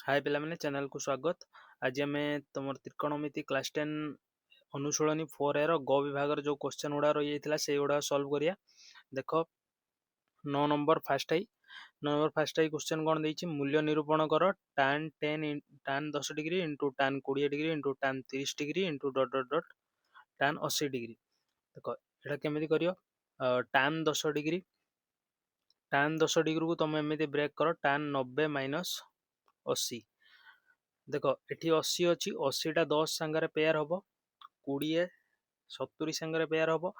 हाय पिला माने चैनल को स्वागत। आज आम तुम त्रिकोणमिति क्लास 10 अनुशूलनी 4 एर ग विभाग जो क्वेश्चन गुड़ा रही जाता से गुड़ा सॉल्व करिया। देख 9 नंबर फास्ट आई 9 नंबर फास्ट आई क्वेश्चन कौन देछि मूल्य निरूपण कर tan 10 degree into tan 20 degree into tan 30 degree into dot dot dot tan 80 degree. देख एटा केमिति करियो tan 10 डिग्री को तुम एमती ब्रेक कर tan 90 माइनस 80। देख एटी 80 अच्छी 80टा 10 सांगे पेयर हम 20 70 सांगे पेयर हम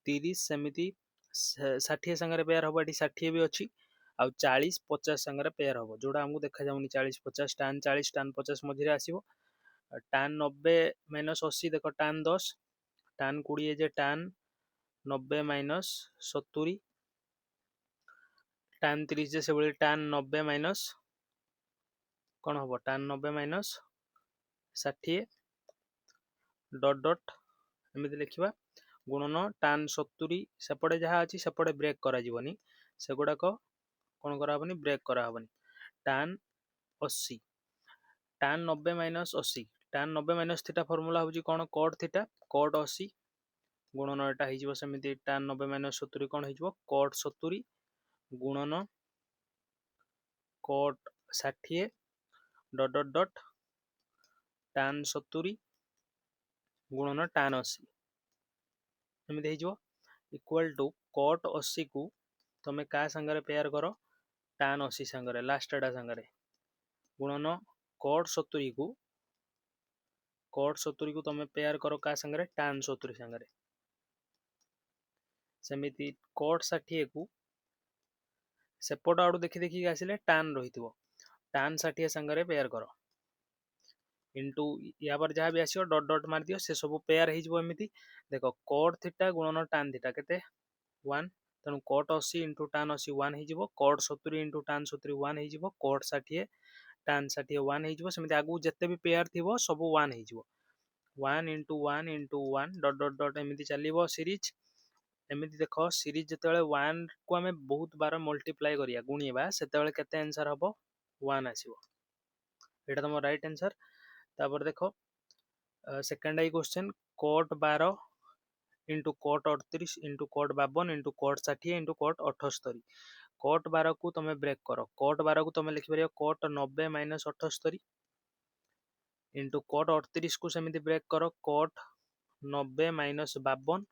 30 सेमती 60 सांगे पेयर हम ये 60 भी अच्छी आउ 40 50 सांगे पेयर हम जोड़ा आमको देखा जाऊनी 40 50 टान 40 टान 50 मझे आसो टान 90 माइनस 80 देख टान 10 टान 20 जे टान 90 माइनस 70 टान 30 जे से टान 90 माइनस कौन हम टान 90 माइनस 60 डॉट डॉट एमती लिखा गुणन टान 70 सेपटे जहाँ अच्छी सेपटे ब्रेक करा से गुड़ाक कौन कराबनी ब्रेक कराबनी टान 80 टान 90 माइनस 80 टान 90 माइनस थीटा फर्मूला हूँ कौन कट थीटा कट 80 गुणन एटा हो सेमती टान 90 माइनस 70 कौन हो कट 70 गुणन कट 60 डॉट डॉट डॉट टान 70 गुणन टान 80 एमती हो इक्वल टू कट 80 को तुम क्या सांगे पेयर कर टान 80 सांगे लास्टा सांगे गुणन कट 70 को तुम पेयर कर क्या सांगे टान 70 सांगे सेमिति कट 60 को सेपट आड़ू देखी देखी आसिले टान रही टान 60 सांगे पेयर कर इंटू या पर जहाँ भी आसो डट डट मार दियो से सब पेयर होमती देख कट थीटा गुणन टान थीटा केते 1 तेणु कट 80 इंटू टान 80 1 हो कट 70 इंटू टान 70 1 हो कट 60 टान 60 1 हो सेमती आगू जिते भी पेयर थी सब 1 हो 1 इंटू 1 इंटू 1 डट डट डट एमती चलो सीरीज एमती देख सीरीज जिते 1 को आम बहुत बार मल्टीप्लाई करिया गुणिया से केते आंसर हम 1 आसो यहाँ तुम राइट आंसर। तापर देख second I question cut 12 into cut 38 into cut 52 into cut 60 into cut 78 cut 12 को तुम ब्रेक कर कट 12 को तुम लिखिपर कट 90 माइनस 78 इंटू कट 38 को सेमती ब्रेक कर कट 90 माइनस 52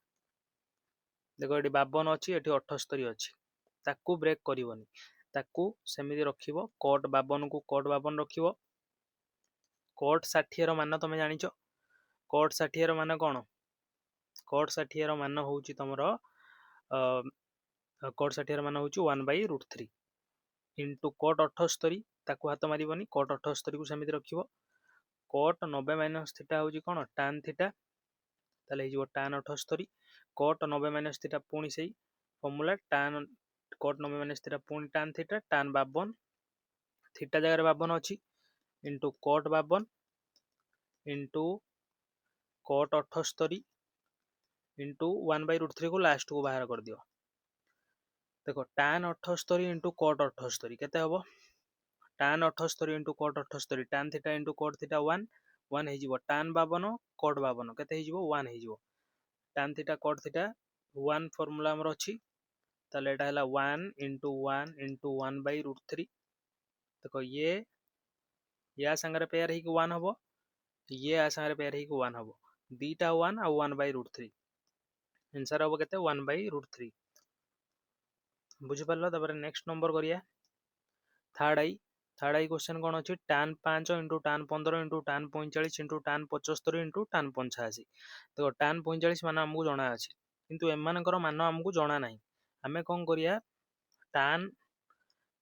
देख ये 52 अच्छी ये 78 अच्छी ताकू ब्रेक करनी ताकू सेमती रख कट 52 को कट 52 रख कट 60 मान तुम जान कट 60 मान कौन कट 60 मान हूँ तुम कट 60 मान हूँ 1/√3 इंटू कट 78 ताकू हाथ मारबनी कट 78 को सेमती रख कट 90 माइनस थीटा हूँ कौन टान थीटा ताले टान 78 कट 90 माइनस थीटा पुणी से फर्मूला टान कट 90 माइनस थीटा पुणी टान थीटा टान 52 थीटा जगह 52 अच्छी into cut 52 into cut 78 into 1/√3 को लास्ट को बाहर कर दियो देख टान 78 इंटू कट 78 केते हम टान 78 इंटू कट 78 टान थीटा इंटू कट थीटा 1 1 हो टान 52 कट 52 केते हो 1 हो टान थीटा कट थीटा 1 फर्मूला आमर अच्छी ताले एटा हला 1 इंटू 1/√3 देख ये या संगे पेयर ही 1 हम ये आ संगे पेयर ही 1 हम दीटा 1 आ 1/√3 आंसर हम केते 1/√3 बुझिपार। तापर नेक्स्ट नंबर करिया थर्ड आई क्वेश्चन कौन अच्छी टान 5 इंटू टान 15 इंटू टान 45 इंटू टान 75 इंटू टान 85 देखो टान 45 मान आमको जना अच्छी किंतु एमानकर मान आमको जना ना आम कौन करिया टान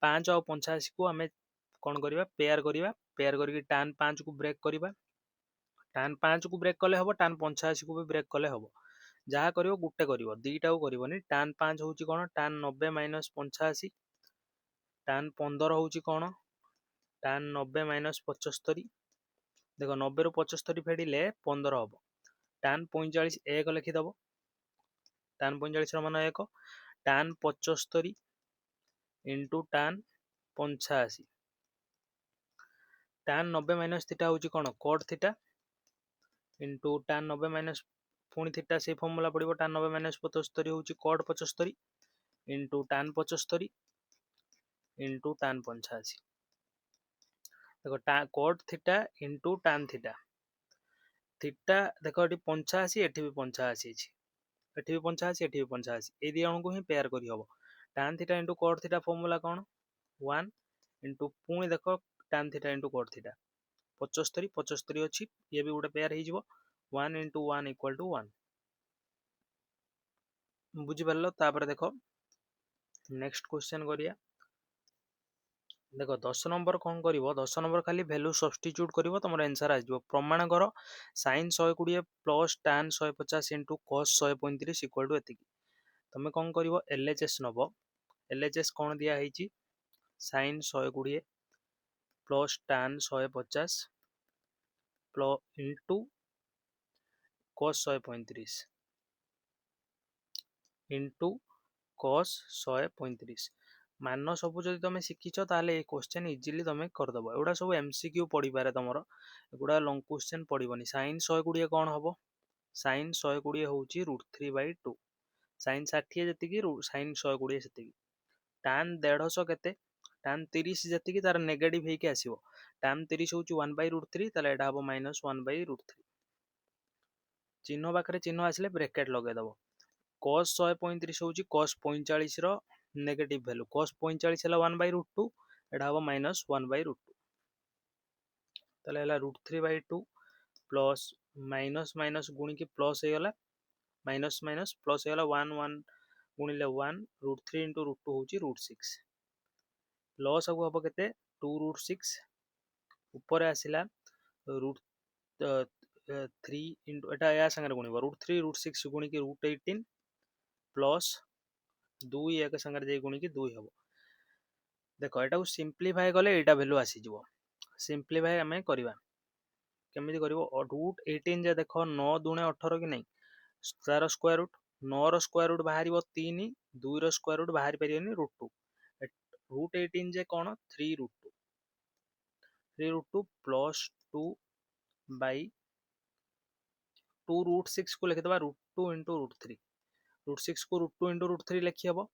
5 और 85 को आम कौन करिया पेयर करके टान 5 को ब्रेक करवा टान 5 को ब्रेक कले हम टान 85 को भी ब्रेक कले हम जहाँ कर गोटे कर दीटा को करनी टान 5 हूँ कौन टान 90 माइनस 85 टान 15 हूँ कौन टान 90 माइनस 75 देख 90 रू 75 फेडिले 15 हम टान 45 1 लिखिदेव टान 45 मान 1 टान 75 इंटू टान 85 tan 90 माइनस थीटा हूँ कौन cot theta into tan 90 minus पुणी थीटा से फर्मूला पड़ो tan 90 माइनस 75 हूँ cot 75 into tan 75 into tan 85 देखो cot theta into tan theta theta देखो ये 85 एठी भी 85 एठी भी 85 एठी भी 85 ए दी जणको ही पेयर करी हबो tan theta into cot theta formula कौन 1 इंटू पुणी देखो tan theta into cot theta 75 75 अछि ये भी गोटे पेयर हो 1 इंटू 1 इक्वल टू 1 बुझी पारलो तापर देखो नेक्स्ट क्वेश्चन करिया देखो 10 नंबर कौन कर 10 नंबर खाली वैल्यू सब्स्टिट्यूट कर तुम आंसर आसो प्रमाण कर sin 120 plus tan 150 into cos 135 equal to एतिकी तुम कौन कर LHS नब LHS कौन दिखाई sin 120 plus tan 150 plus into cos 135 into cos 135 मान सब जब तुम शिखिच ताले क्वेश्चन इजिली तुम करदेव एगुड़ा सब MCQ पड़ पारे तुम एगुड़ा लंग क्वेश्चन पड़ोनी sin 120 कौन हम sin 120 हूँ √3/2 sin 60 जी sin 120 से tan 150 के tan 30 जी तार नेगेटिव होगी आसो tan 30 हूँ 1/√3 ताले एटा हम -1/√3 चिन्ह पाखे चिन्ह आसिले ब्रेकेट लगेदेव cos 135 हूँ cos 45 नेगेटिव वैल्यू cos 45 है 1/√2 एटा हम -1/√2 ताले √3/2 प्लस माइनस माइनस गुणी की प्लस हो गला माइनस माइनस प्लस हो गला 1 1 गुणिले 1 √3 इंटू √2 हूँ √6 लॉस आगु हम के 2√6 ऊपर आसला √3 इंटू एटा या संगे गुणिब √3 √6 गुणी की √18 प्लस 2 एक संगे गुणी की 2 हम देख एटा को सिंप्लीफाई कले एटा वैल्यू आसीज सिंप्लीफाई आम करवा केमी कर √18 जे देख 9 दूणे 18 कि नहीं तार स्क्वायर रूट 9 रो स्क्वायर रूट बाहर 3 2 रो स्क्वायर रूट बाहर पारे √2 √18 जे कौन 3√2 प्लस 2 बाई 2√6 को लिखिदबा √2 इंटू √3 √6 को √2 इंटू √3 लिखी हम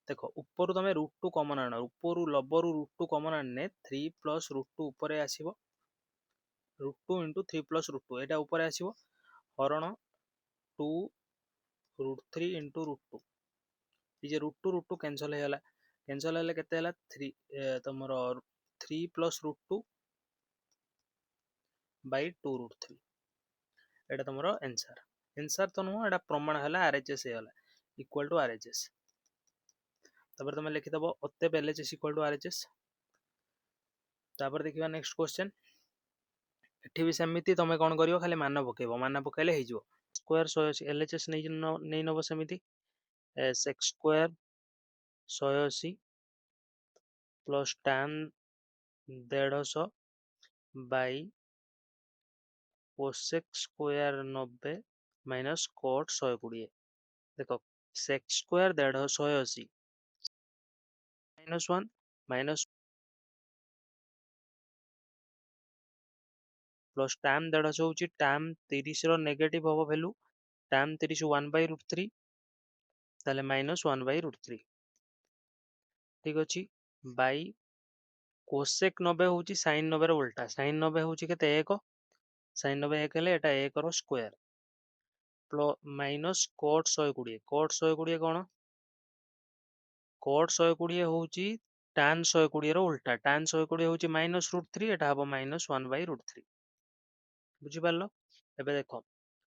देख ऊपर तुम √2 कमन आण ऊपर लबर √2 कमन आने 3 प्लस √2 ऊपर आसो √2 इंटू 3 प्लस √2 यहाँ ऊपर आसो हरण 2 √3 इंटू √2 ये √2 √2 कैनसल होगा कैनसल हेल्ले केते 3 तुम 3 प्लस √2 बाई 2√3 एटा तुम आंसर आंसर तो नुह एटा प्रमाण है RHS होगा इक्वल टू RHS तापर तुम लिखिदब अतएव LHS इक्वल टू RHS तापर देखिबा नेक्स्ट क्वेश्चन एठी भी सेमिति तुम कौन करियो खाली मान पकेबो मान पकेले हो स्क्वायर 180 LHS नहीं नब सेमिति x square 180 plus tan 150 by cosec square 90 minus cot 120 देख sec square 180 -1 minus plus tan 150 हूँ tan 30 नेगेटिव हम वैल्यू tan 30 1/√3 ताले -1/√3 ठीक अच्छे बाई कोसेक 90 हूँ sin 90 उल्टा sin 90 हूँ के 1 sin 90 1 हेल्ले एटा 1 रो स्क्वायर माइनस cot 120 cot 120 कौन cot 120 हूँ tan 120 उल्टा tan 120 हूँ -√3 एटा हम -1/√3 बुझिपार एबे देख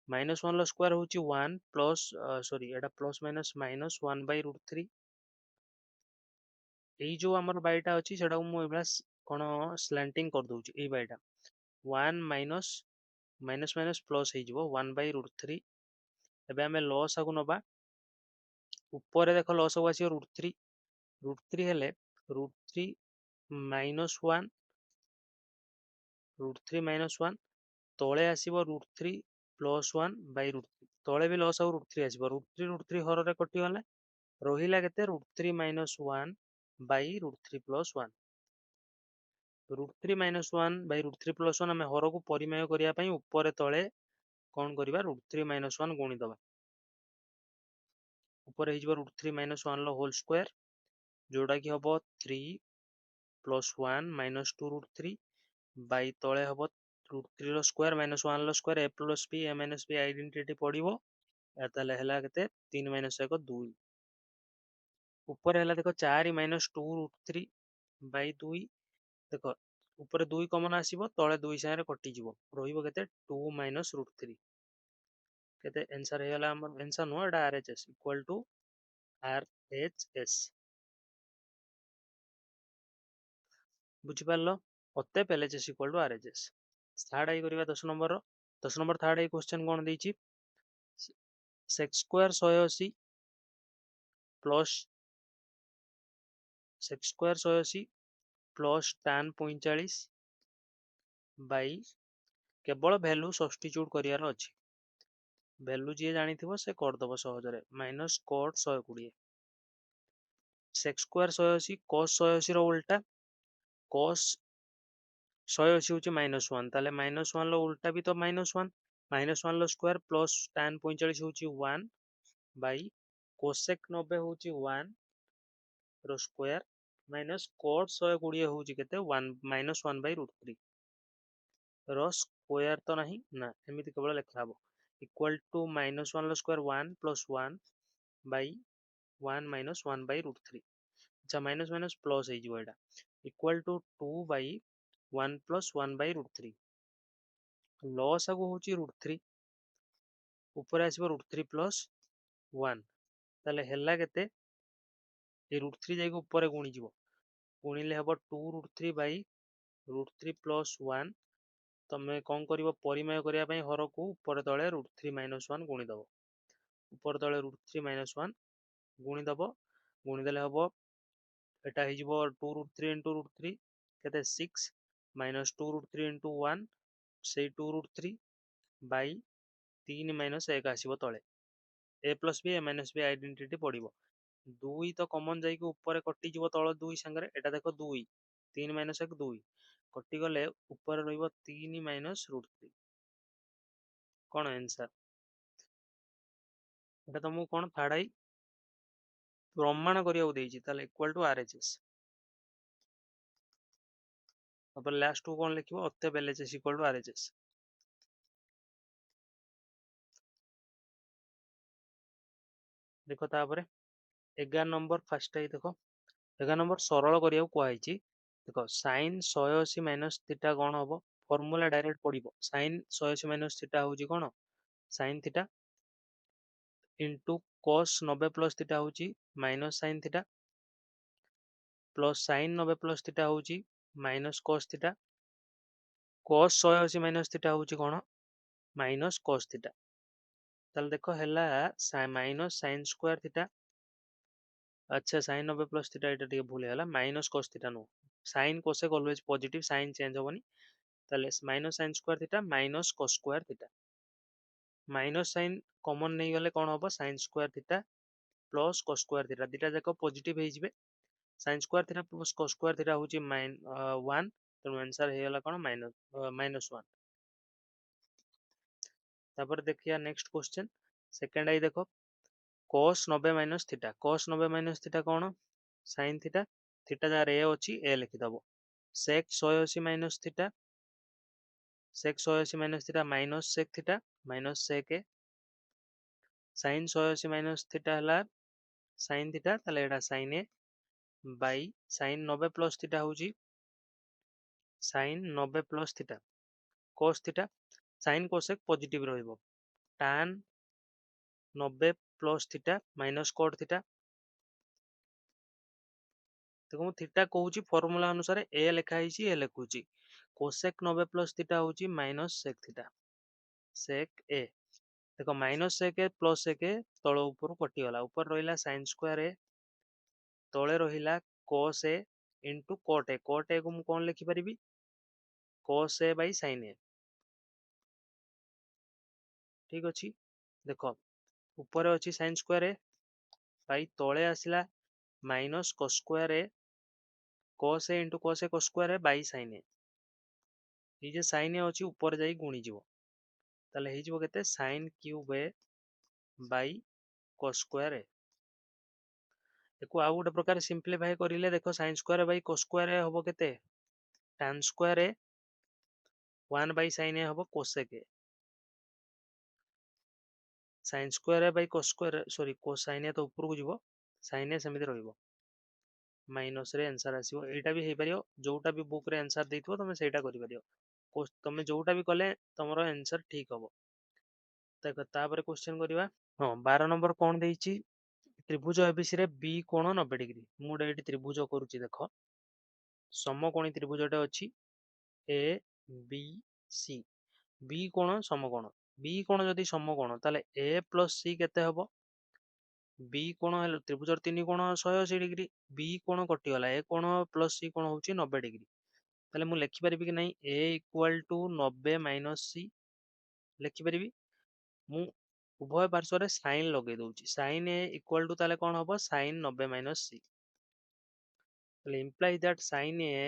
-1 स्क्वायर हूँ 1 प्लस सॉरी एटा प्लस माइनस -1/√3 यही जो आमर बाईटा अच्छी से कौन स्लांटिंग कर दूची यही बाईटा 1 माइनस माइनस माइनस प्लस हो 1/√3 एबे आमे लॉस आगु नबा ऊपर देख लॉस आगु आसी √3 हेले √3 -1 √3 तले आसो √3 प्लस 1/√3 तले भी लॉस आगु √3 आसो √3 हर रे कटिगला रहिला केते √3 -1/√3 प्लस 1 √3 - 1 / √3 + 1 ଆମେ ହରକୁ ପରିମେୟ କରିବା ପାଇଁ ଉପରେ ତଳେ କଣ କରିବା √3 - 1 ଗୁଣିଦବା। ଉପରେ ହେଇଯିବ √3 - 1 ର ହୋଲ ସ୍କ୍ୱାର, ଯୋଉଟା କି ହବ 3 + 1 - 2 √3 ବାଇ ତଳେ ହବ √3 ର ସ୍କ୍ୱାର - 1 ର square, a + b a - b identity ପଡିବ। ତାହେଲେ ହେଲା କେତେ 3 - 1 2। ଉପରେ ହେଲା ଦେଖ 4 - 2 √3 ବାଇ 2। ଦେଖ ଉପରେ 2 କମନ ଆସିବ, ତଳେ 2 ସାଙ୍ଗରେ କଟିଯିବ, ରହିବ କେତେ 2 - √3। କେତେ आंसर ହେଇଗଲା ଆମର, आंसर नुह एटा RHS इक्वल टू RHS। बुझिपारलो अतएव LHS equal to RHS। Third I करिवा 10 नंबर रो। 10 नंबर थर्ड आई क्वेश्चन कोन देइछि, sec square 180 plus sec square 180 plus tan 45 by केवल वैल्यू सब्स्टिट्यूट करियार अछि। वैल्यू जी जानिथिबो से करदबो सहजरे minus cot 120। Sec square 180 cos 180 रो उल्टा, cos 180 होची -1, ताले -1 लो उल्टा भी तो -1, -1 लो स्क्वायर प्लस tan 45 होची 1 बाई cosec 90 होची 1 रो स्क्वायर माइनस cot 120 होची केते 1 -1/√3 रो स्क्वायर तो नहीं ना, एमिति केवल लिखा हबो इक्वल टू -1 लो स्क्वायर 1 + 1 बाई 1 - 1/√3। अच्छा माइनस माइनस प्लस हो जिवो एटा इक्वल टू 2 बाई 1 + 1/√3। लॉस आगु होची √3, ऊपर आसीबो √3 + 1, ताले हेला केते ए √3 जाई ऊपर गुणी जिवो, गुणिले हबो 2 √3 बाई √3 + 1। तमे कौन करिवो परिमेय करिया पई हरकू ऊपर तळे √3 - 1 गुणी दबो, ऊपर तळे √3 - 1 गुणी दबो, गुणी देले हबो एटा हे जिवो 2 √3 * √3 केते 6 -2 √3 * 1 से 2 √3 बाई 3 - 1 आसीबो तळे, a + b a - b identity पड़िबो। 2 तो कॉमन जाई के ऊपर कटि जिवो तळ 2 संगरे, एटा देखो 2 3 - 1 2 कटि गले ऊपर रहइबो 3 - √3। कोन आंसर एटा तुमको कोन थर्ड आई प्रमाण करिया देइछि, ताले इक्वल टू RHS। अब लास्ट को कोन लिखिबो अतएव LHS इक्वल टू RHS। देखो तापरे 11 नंबर फर्स्ट आई देखो 11 नंबर सरल करिया कुआइछि। देखो sin 180 - थीटा कोन हबो, फार्मूला डायरेक्ट पडिबो sin 180 - थीटा होउची कोन sin theta into cos 90 + theta होउची minus sin theta plus sin 90 + theta होउची minus cos theta, cos 180 - theta होउची कोन माइनस cos थीटा। ताले देखो हेला माइनस sin स्क्वायर थीटा, अच्छा sin 90 + थीटा एटा ଟିକେ भूल हैला minus cos theta no, sin cosec always positive, sin change होबनी, ताले minus sin square theta minus cos square theta, minus sin common नहीं गले कोन होबो sin square theta plus cos square theta, दिटा जाको पॉजिटिव हे जिवे, sin square theta plus cos square theta होची 1, तो आंसर हे गला कोन -1। तापर देखिया नेक्स्ट क्वेश्चन सेकंड आई देखो cos 90 - थीटा, cos 90 - थीटा कोन sin थीटा, थीटा जार a अछि a लिखि दबो, sec 180 - theta, sec 180 - theta minus sec theta minus sec a, sin 180 - theta हला sin थीटा, ताले एटा sin a by sin 90 + theta होची sin 90 + theta cos theta, sin cosec positive रहइबो, tan 90 + theta minus cot theta. देखो मु theta कहूची formula अनुसार a लिखा हिची a लिखुची, cosec 90 + थीटा होची minus sec theta sec a। देखो minus sec a plus sec a तळ ऊपर कटि गला, ऊपर रहिला sin स्क्वायर a, तळे रहिला cos a into cot a, cot a को मु कोन लिखि परिबी cos a by sin a, ठीक अछि। देखो ऊपर अछि sin स्क्वायर a बाई तळे आसिला minus cos square a cos a into cos a cos square by sin a ये जे sin a अछि ऊपर जाई गुणी जीवो ताले हे जीवो केते sin cube a by cos square a एको आउ गोटे प्रकार सिंप्लीफाई करिले देखो sin square by cos square a हबो केते tan square a 1 by sin a हबो cosec a sin square by cos square sorry cos sin a तो ऊपर को जीवो sin a समिति रहइबो माइनस रे आंसर आसीबो एटा भी हे परियो जोटा भी बुक रे आंसर देथिबो तमे सेटा करि परियो तमे जोटा भी कले तमरो आंसर ठीक हबो देखो तापर क्वेश्चन करिवा हां 12 नंबर कोन देइची त्रिभुज एबीसी रे बी कोण 90 डिग्री मु एटी त्रिभुज करूची देखो समकोणी त्रिभुजटे अछि ए बी सी बी कोण समकोण बी कोण जदि समकोण ताले ए प्लस सी केते हबो बी कोण हेले त्रिभुजर 3 कोण 180 डिग्री बी कोण कटि गला ए कोण प्लस सी कोण होची 90 डिग्री ताले मु लिखि परिबि कि नहीं A equal to 90 minus C लिखि परिबि मु उभय पार्श्व रे साइन लगे दउची साइन ए इक्वल टू ताले कोण हबो साइन 90 माइनस सी ताले implies that sine A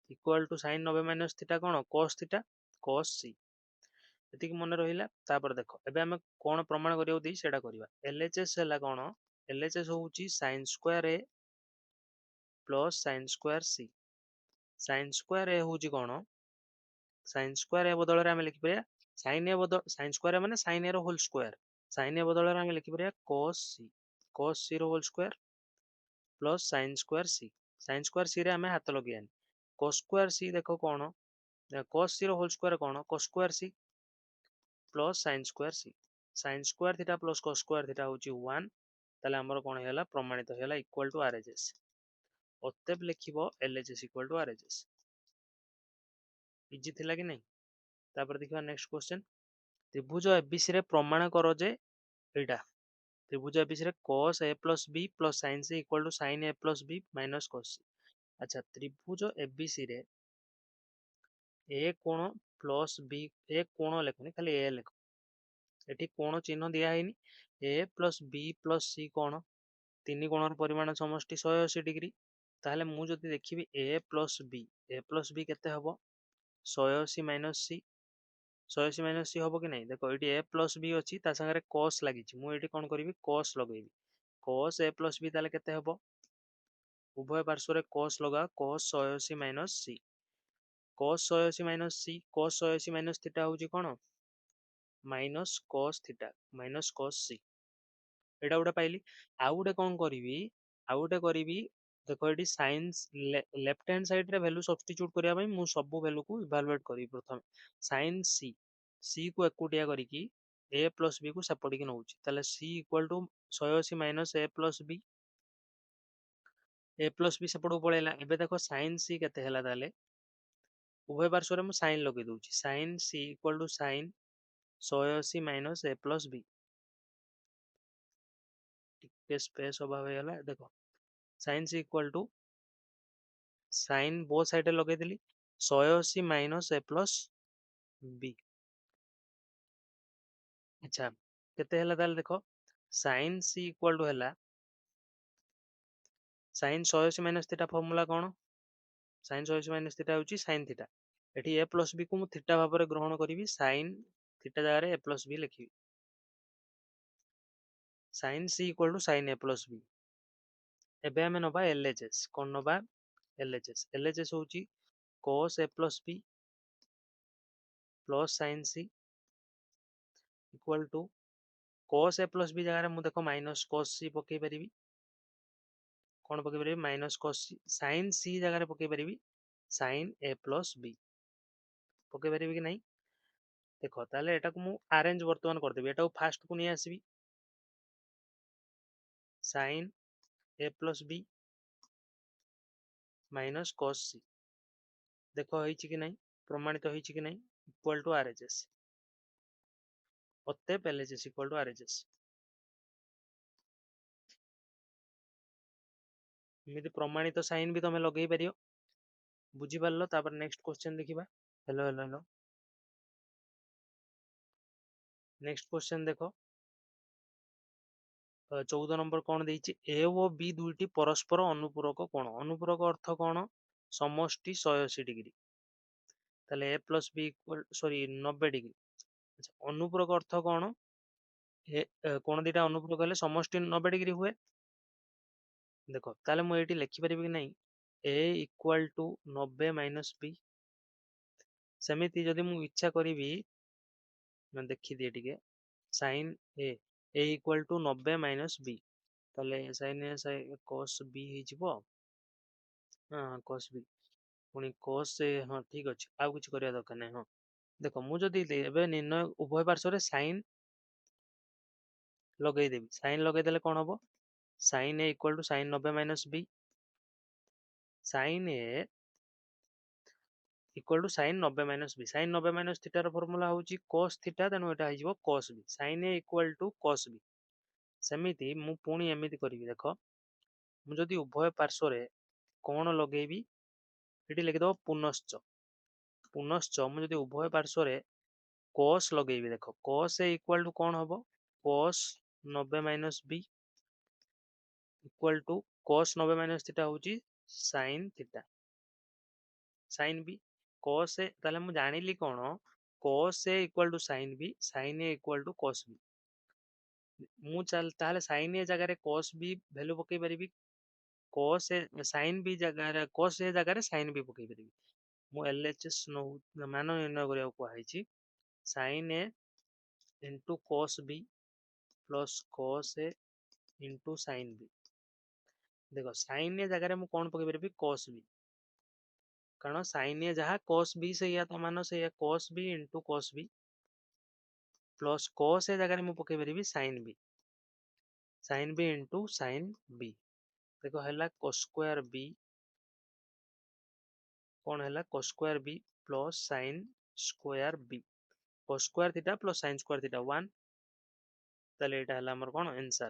equal to sine 90 minus theta कोण cos सी एतिक मन रहिला तापर देखो एबे हमें कोण प्रमाण करियो दी सेटा करिवा एलएचएस हला कोण एलएचएस होउची sin square a plus sin square c sin square a होउची कोण sin स्क्वायर a बदल रे हम लिखि परिया sin a बदल sin स्क्वायर माने sin a रो होल स्क्वायर sin a बदल रे हम लिखि परिया cos c रो whole square plus sin square c रे हमें हाथ लगियानी cos स्क्वायर c देखो कोण cos c रो होल स्क्वायर कोण cos square c plus sin square theta plus cos square theta होची 1 ताले हमर कोन हैला प्रमाणित हैला इक्वल टू RHS अतएव लिखिबो LHS equal to RHS easy थिला कि नहीं तापर देखिबा नेक्स्ट क्वेश्चन त्रिभुज एबीसी रे प्रमाण करो जे एटा त्रिभुज एबीसी रे cos a plus b plus sin c equal to sin a plus b minus cos c अच्छा त्रिभुज एबीसी रे a कोण प्लस b a कोण लेखनी खाली a लेख एठी कोण चिन्ह दिया हैनी a plus b plus c कोण तीन कोणर परिमाण समष्टि 180 डिग्री ताहले मु जदि देखिबि a plus b केते हबो 180 माइनस c 180 माइनस c हबो कि नहीं देखो एठी a plus b अछि ता संगे cos लागिछि मु एठी कोन करिवि cos लगेबि cos a plus b ताले केते हबो उभय पार्श्व रे cos लगा cos 180 minus c cos 180 minus c cos 180 minus theta होची कोन minus cos theta minus cos c एटा उडा पाइली आउ उडे कोन करिवि देखो eighty science left hand side रे वैल्यू सब्स्टिट्यूट करिया पई मु सब वैल्यू को इवैल्यूएट करी प्रथम sin c को एकुटिया करी की a plus b को सेपटी की नउची ताले c equal to 180 minus a plus b सेपटो पळेला एबे देखो sin c केते हैला ताले उभय पार्श्व रे मु sin लगे दउची sin c equal to sin 180 minus a plus b टिके स्पेस अभाव हैला देखो sin c equal to sin both side लगे देली 180 माइनस a plus b अच्छा केते हैला ताले देखो sin c इक्वल टू हैला sin 180 माइनस थीटा फार्मूला कोन sin 180 माइनस थीटा होची sin थीटा एठी a plus b को मु थीटा भाव रे ग्रहण करिवि sin थीटा जगह रे a plus b लिखिवि sin c equal to sin a plus b एबे हमें नबा LHS कोन नबा LHS होची cos a plus b plus sin c equal to cos a plus b जगह रे मु देखो माइनस cos c पके परिबी कोन पके परिबी minus cos c sin c जगह रे पके परिबी sin a plus b पके परिबी कि नहीं देखो ताले एटा को मु अरेंज वर्तमान कर देबी एटा को फास्ट को नि आसीबी sin a plus b minus cos c देखो होईची कि नहीं प्रमाणित होईची कि नहीं इक्वल टू RHS अतएव LHS इक्वल टू RHS एमिति प्रमाणित साइन भी तमे लगेई परियो बुझी पारलो तापर नेक्स्ट क्वेश्चन देखिबा हेलो नेक्स्ट क्वेश्चन देखो 14 नंबर कोन देइची a ओ b दुईटी परस्पर अनुपूरक कोण अनुपूरक अर्थ कोण समष्टि 180 डिग्री ताले A plus B equal sorry 90 degree. अच्छा अनुपूरक अर्थ कौन कोण दीटा अनुपूरक हेले समष्टि 90 डिग्री हुए देखो ताले मु एठी लिखि परिबि कि नहीं A equal to 90 minus B सेमिति जदि मु इच्छा करिबि मैं देखि दिए टिके sin A equal to 90 minus B ताले sin ए cos b हिजिबो हां cos b पुणी cos ए हां ठीक अछि आ कुछ करिया दरकार नै हां देखो मु जदि एबे निर्णय उभय पार्श्व रे sin लगेई देबी sin लगेई देले कोन हबो sin A equal to sin 90 minus B sin A equal to sin 90 minus B sin 90 minus theta रो फार्मूला होची cos थीटा तेनु एटा हिजिबो cos b sin A equal to cos b सेमिति मु पुणी एमिति करिवि देखो मु जदि उभय पार्श्व रे कोण लगेबी एठी लिखि दबो पुनश्च मु जदि उभय पार्श्व रे cos लगेबी देखो cos ए इक्वल टू कोन हबो cos 90 minus B equal to cos 90 minus theta होची sin theta sin b cos A ताले मु जानिली कोन cos A equal to sin b sin A equal to cos b मु चल ताले sin ए जगह रे cos b वैल्यू पकई परिबी cos ए sin b जगह रे cos ए जगह रे sin b पकई परिबी मु LHS मान निर्णय करिया को आइची sin ए into cos b plus cos ए into sin b देखो sin ए जगह रे मु कोन पकई परिबी cos b कारण sin ए जहाँ cos b से या तो मान से cos b into cos b plus cos ए जगह रे मु पकई परिबी sin b into sin b देखो हला cos square b कौन हला cos square b plus sin square b cos square theta plus sin square theta 1 ताले एटा हला हमर कोन आंसर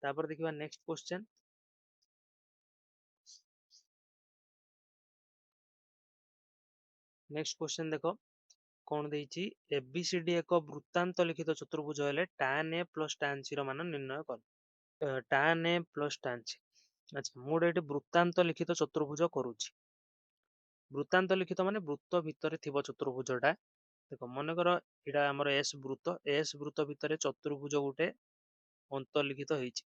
तापर देखिबा नेक्स्ट क्वेश्चन देखो कौन देइची एबीसीडी एक वृत्तांत लिखित चतुर्भुज हेले tan a plus tan c रो मान निर्णय कर tan a plus tan c अच्छा मोड एटी वृत्तांत लिखित चतुर्भुज करूची वृत्तांत लिखित माने वृत्त भितरे थिबो चतुर्भुजटा देखो मन कर एटा हमर एस वृत्त भितरे चतुर्भुज गुटे अंतर्लिखित होईची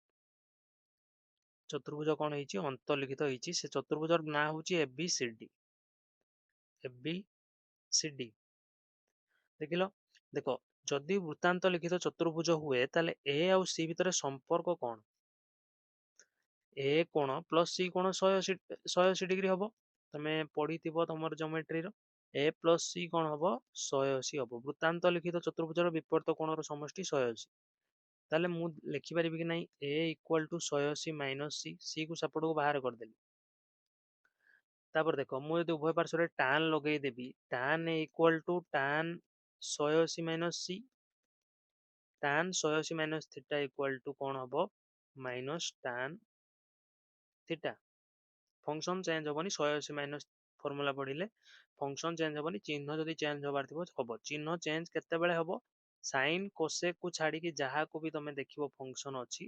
चतुर्भुज कोन होईची अंतर्लिखित होईची से चतुर्भुजर ना होची एबीसीडी देखिलो देखो जदि वृत्तांत लिखित चतुर्भुज हुए ताले ए आउ सी भितरे संपर्क कोन ए कोण प्लस सी कोण 180 डिग्री हबो तमे पढिथिबो तमर ज्योमेट्री रो ए प्लस सी कोण हबो 180 हबो वृत्तांत लिखित चतुर्भुजर विपरीत कोणर समष्टि 180 ताले मु लिखि परिबि कि नै a इक्वल टू 180 माइनस सी सी को सपोर्ट को बाहर कर देली तापर देखो मु यदि उभय पार्श्व रे tan लगेई देबी tan a equal to tan 180 minus C tan 180 minus theta equal to कोन हबो minus tan theta function change होबनी 180 माइनस फार्मूला पढिले फंक्शन चेंज होबनी चिन्ह जदि चेंज होबार थिबो हबो चिन्ह चेंज केते बेले हबो sin cosec को छाडी कि जहा को भी तमे देखिबो फंक्शन अछि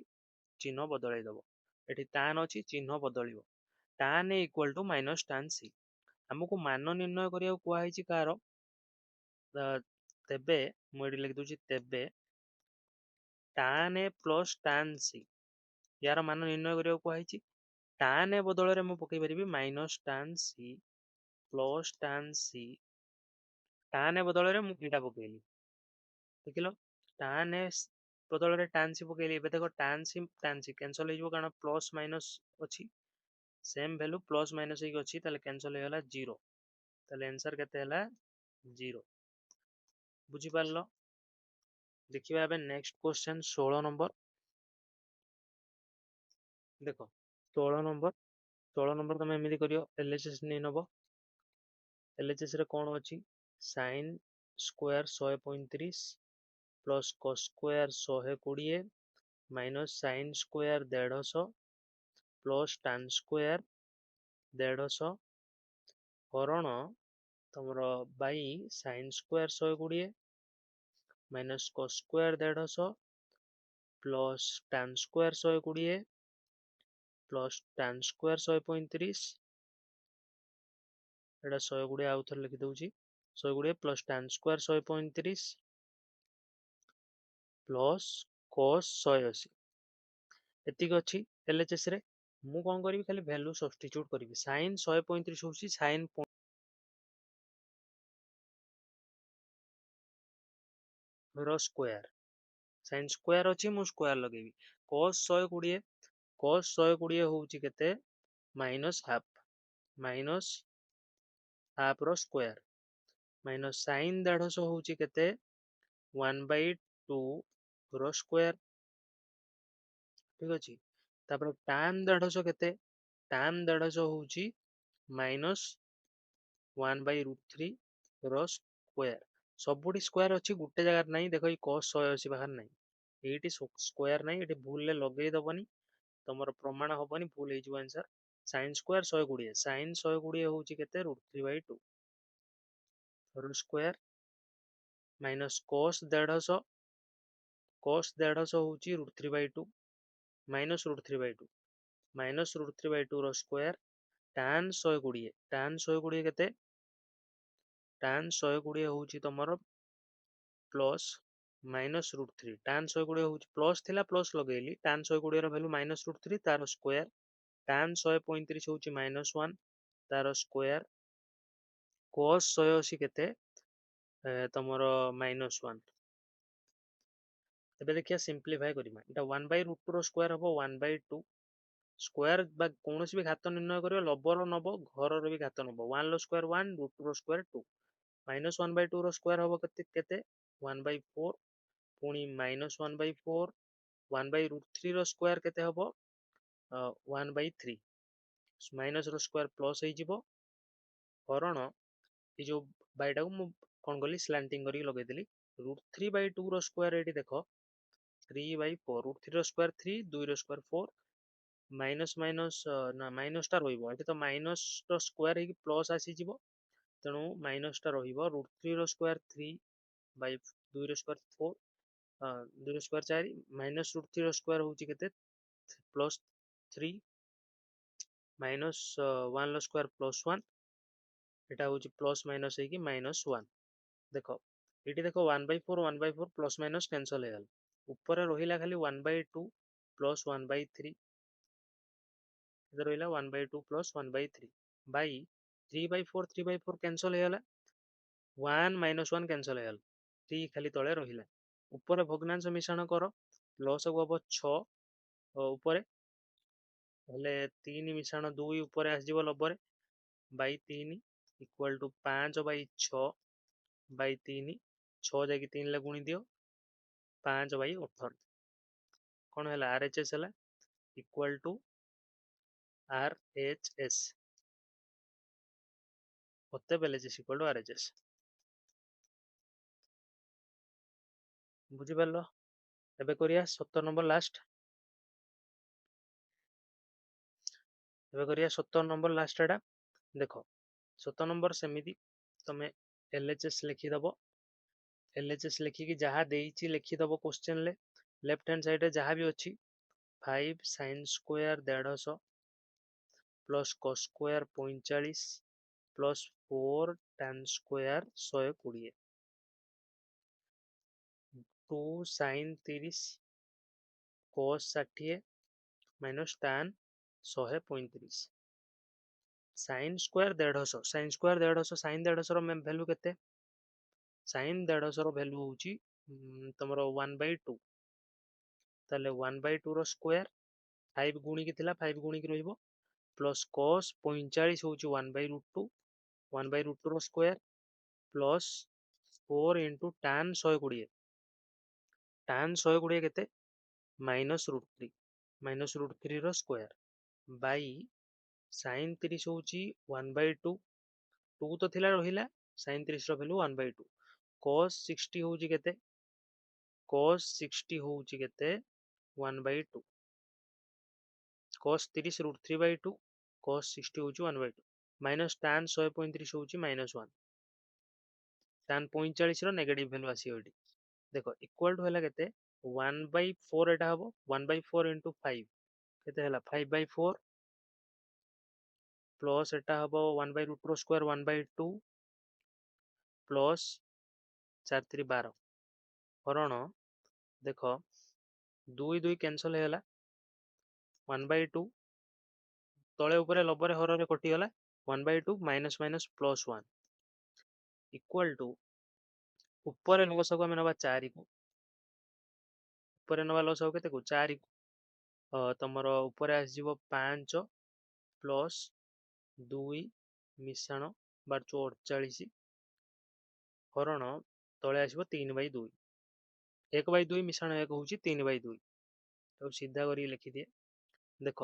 चिन्ह बदलै दबो एठी tan अछि चिन्ह बदलिबो tan a equal to minus tan c हमकु मान निर्णय करिया को आइछि कार तेबे मु एठी लिखि दोछि तेबे tan a plus tan c यार मान निर्णय करिया को आइछि tan a बदल रे मु पकई परिबी minus tan c plus tan c tan a बदल रे मु एटा पकेली देखिलो tan a बदल रे tan c पकेली एबे देखो tan c कैंसिल हो जिवो कारण प्लस माइनस अछि सेम वैल्यू प्लस माइनस ही अछि ताले कैंसिल हो गला 0 ताले आंसर केते हला 0 बुझी पारलो देखिबा एबे नेक्स्ट क्वेश्चन 16 नंबर देखो 16 नंबर तमे एमिति करियो एलएचएस नै नबो एलएचएस रे कोन अछि sin square 135 plus cos square 120 minus sin square 150 plus tan square 150 हरण तमरो बाई sin स्क्वायर 120 माइनस cos square 150 plus tan square 120 plus tan square 135 एटा 100 आउ थे लिखि दउची 100 plus tan square 135 plus cos 180 एतिक अछि LHS रे मु कोन करबी खाली वैल्यू सब्स्टिट्यूट करबी sin 135 होची sin रो स्क्वायर sin स्क्वायर अछि मु स्क्वायर लगेबी cos 120 cos 120 होची केते minus half rho square minus sin 150 होची केते 1/2 रो स्क्वायर ठीक अछि तापर tan 150 केते tan 150 होची माइनस 1/√3 रो स्क्वायर सबुडी स्क्वायर अछि गुटे जगह नहीं देखो ई cos 180 बाहर नहीं एटी स्क्वायर नहीं एटी भूल ले लगेई दबनी तमर प्रमाण हबनी भूल हे जो आंसर sin स्क्वायर 120 sin 120 होची केते √3/2 रो स्क्वायर माइनस cos 150 होची √3/2 माइनस √3/2 माइनस √3/2 रो स्क्वायर tan 120 केते tan 120 होची तमर प्लस माइनस √3 tan 120 होची प्लस थिला प्लस लगेली tan 120 रो वैल्यू माइनस √3 तार स्क्वायर tan 135 होची -1 तार स्क्वायर cos 180 केते तमरो -1 एबे देखिया सिंपलीफाई करिमा एटा 1/√2 रो स्क्वायर हबो 1/2 स्क्वायर बा कोनोसी भी घात निर्णय करियो लबर नबो घर रो भी घात नबो 1 रो स्क्वायर 1 √2 रो स्क्वायर 2 -1/2 रो स्क्वायर हबो केते 1/4 पुणी -1/4 1/√3 रो स्क्वायर केते हबो 1/3 माइनस रो स्क्वायर प्लस हे जिवो हरण ए जो बाईटा को मु कोन गली स्लैंटिंग करी लगे देली √3/2 रो स्क्वायर एटी देखो 3/4 √3 रो स्क्वायर 3 2 रो स्क्वायर 4 माइनस माइनस ना माइनस टा रहिबो एटी तो माइनस रो स्क्वायर हे प्लस आसी जिवो तेणु माइनस टा रहिबो √3 रो स्क्वायर 3/2 रो स्क्वायर 4 2 रो स्क्वायर 4 माइनस √3 रो स्क्वायर होची केते प्लस 3 माइनस 1 रो स्क्वायर प्लस 1 एटा होची प्लस माइनस हे कि -1 देखो एटी देखो 1/4 प्लस माइनस कैंसल हे गल ऊपर रहिला खाली 1/2 प्लस 1/3 इधर रहिला 1/2 प्लस 1/3 बाई 3/4 कैंसल हे गला 1 -1 कैंसल हे गल 3 खाली तळे रहिला ऊपर भग्नांश मिश्रण करो प्लस को हबो 6 ऊपर हेले 3 मिश्रण 2 ऊपर आस जिवो लबरे बाई 3 इक्वल टू 5/6 बाई 3 6 जाकि 3 ले गुणी दियो 5/18 कौन है RHS है इक्वल टू RHS होते LHS इक्वल टू RHS बुझी पारलो एबे करिया 17 नंबर लास्ट एबे करिया 17 नंबर लास्ट एटा देखो 17 नंबर सेमिति तमे LHS लिखि दबो LHS लिखि कि जहा देइची लिखि दबो क्वेश्चन ले लेफ्ट हैंड साइड रे जहा भी अछि 5 sin square 150 plus cos square 45 plus 4 tan square 120 2 sin 30 cos 60 minus tan 135 sin square 150 sin square 150 sin 150 रो वैल्यू केते sin 150 रो वैल्यू होची तमरो 1/2 ताले 1/2 रो स्क्वायर 5 गुणी की थिला 5 गुणी की रहिबो प्लस cos 45 होची 1/√2 1/√2 रो square plus 4 into tan 120 tan 120 केते -√3 रो स्क्वायर बाई sin 30 होची 1/2 2 तो थिला रहिला sin 30 रो वैल्यू 1/2 cos 60 होची केते cos 60 होची केते 1/2 cos 30 √3/2 cos 60 होची 1/2 माइनस tan 135 होची -1 tan 45 रो नेगेटिव वैल्यू आसी होटी देखो इक्वल टू हला केते 1/4 एटा हबो 1/4 into 5 केते हला 5/4 प्लस एटा हम 1/√2 1/2 प्लस 4 3 12 हरण देख 2 2 कैंसल होगा 1/2 तले ऊपर लबरे हर कटिगला 1/2 minus minus plus 1 equal to ऊपर लसक आम ना 4 को ऊपर नवा लसक के 4 को तुम ऊपर आसो 5 प्लस 2 मिशाण 12 हरण तले आसो 3/2 1/2 मिशाण 1 हूँ 3/2 तो सीधा कर लिखिदिए देख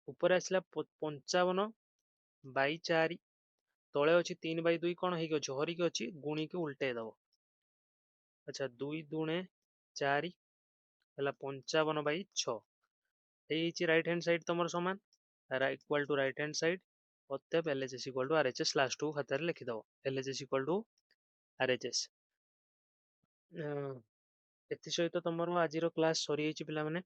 ऊपर आसला 55/4 तले अच्छी 3/2 कौन हो हरिक अच्छी गुणी की उल्टे दब अच्छा 2 2 4 है 55/6 ये राइट हैंड साइड तुम सामान equal to right hand side अतएव LHS equal to RHS last को खातार लिखिदब LHS इक्वल टू RHS एथि सहित तुम आज क्लास सरी पे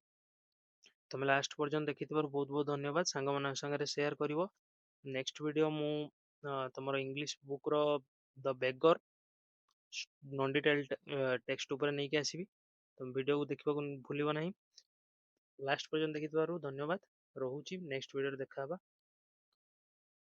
तुम लास्ट पर्यंत देखि बहुत बहुत धन्यवाद सांग मान संगे शेयर कर नेक्स्ट वीडियो मु तुम इंग्लिश बुक रो the beggar non detail text ऊपर नहीं आसबि तुम वीडियो को देखा भूल ना लास्ट पर्यंत देखि धन्यवाद रोची नेक्स्ट वीडियो देखा